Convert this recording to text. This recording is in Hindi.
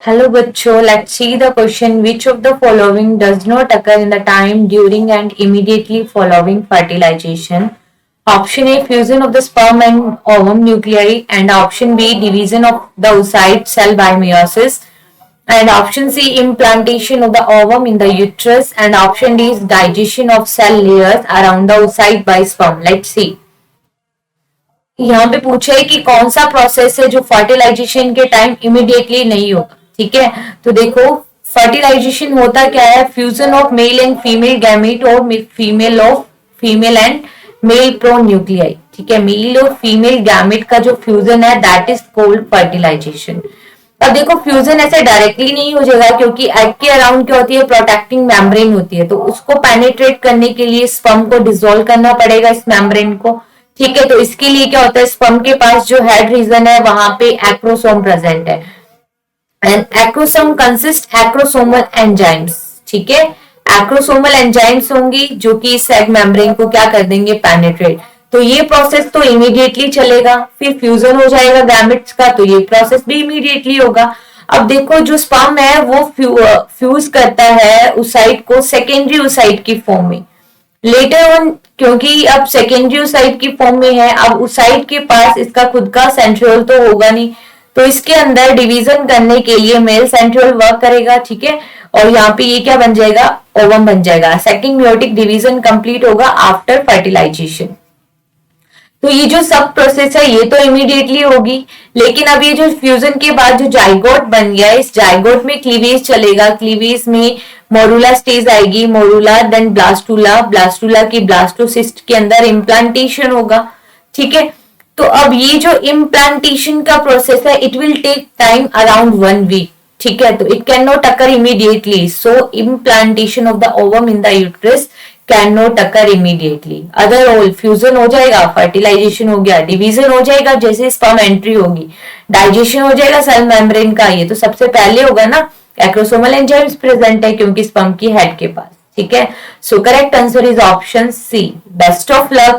Hello बच्चों, let's see the question. Which of the following does not occur in the time during and immediately following fertilization? Option A, fusion of the sperm and ovum nuclei, and option B, division of the oocyte cell by meiosis, and option C, implantation of the ovum in the uterus, and option D is digestion of cell layers around the oocyte by sperm. Let's see. यहाँ पे पूछा है कि कौन सा प्रोसेस है जो फर्टिलाइजेशन के टाइम इमिडिएटली नहीं होगा। ठीक है, तो देखो फर्टिलाइजेशन होता क्या है, fusion of male and female gamete और female and male pronuclei. ठीक है, मेल और फीमेल गैमेट का जो फ्यूजन है दैट इज कोल्ड फर्टिलाइजेशन। अब देखो फ्यूजन ऐसे डायरेक्टली नहीं हो जाएगा क्योंकि एग के अराउंड क्या होती है, प्रोटेक्टिंग मेम्ब्रेन होती है, तो उसको पेनिट्रेट करने के लिए स्पर्म को डिसॉल्व करना पड़ेगा इस मेम्ब्रेन को। ठीक है, तो इसके लिए क्या होता है, स्पर्म के पास जो हेड रीजन है वहां पे एक्रोसोम प्रेजेंट है, and acrosome consist acrosomal enzymes. ठीक है, एक्रोसोमल एंजाइम्स होंगी जो कि इस एग मेम्ब्रेन को क्या कर देंगे, पेनिट्रेट। तो ये प्रोसेस तो इमीडिएटली चलेगा, फिर फ्यूजन हो जाएगा गैमेट्स का, तो ये प्रोसेस भी इमीडिएटली होगा। अब देखो जो स्पर्म है वो फ्यूज करता है oocyte को सेकेंडरी oocyte की फॉर्म में लेटर ऑन, क्योंकि अब सेकेंडरी oocyte की फॉर्म में है, अब oocyte के पास इसका खुद का सेंट्रियोल तो होगा नहीं, तो इसके अंदर डिवीजन करने के लिए मेल सेंट्रियोल वर्क करेगा। ठीक है, और यहाँ पे ये क्या बन जाएगा, ओवम बन जाएगा। सेकेंड मियोटिक डिवीजन कंप्लीट होगा आफ्टर फर्टिलाइजेशन। तो ये जो सब प्रोसेस है ये तो इमीडिएटली होगी, लेकिन अब ये जो फ्यूजन के बाद जो जाइगोट बन गया है, इस जाइगोट में क्लीवेज चलेगा। क्लीवेज में मोरूला स्टेज आएगी, मोरूला देन ब्लास्टूला, ब्लास्टूला की ब्लास्टोसिस्ट के अंदर इम्प्लांटेशन होगा। ठीक है, तो अब ये जो इम्प्लांटेशन का प्रोसेस है it will take time around 1 week. ठीक है, तो it can not occur immediately, so implantation of the ovum in the uterus can not occur immediately. Other all fusion हो जाएगा, फर्टिलाइजेशन हो गया, डिवीजन हो जाएगा जैसे स्पर्म एंट्री होगी, डाइजेशन हो जाएगा सेल मेम्ब्रेन का, ये तो सबसे पहले होगा ना, एक्रोसोमल एंजाइम्स प्रेजेंट है क्योंकि स्पर्म की हेड के पास। ठीक है, so correct answer is option C. Best of luck.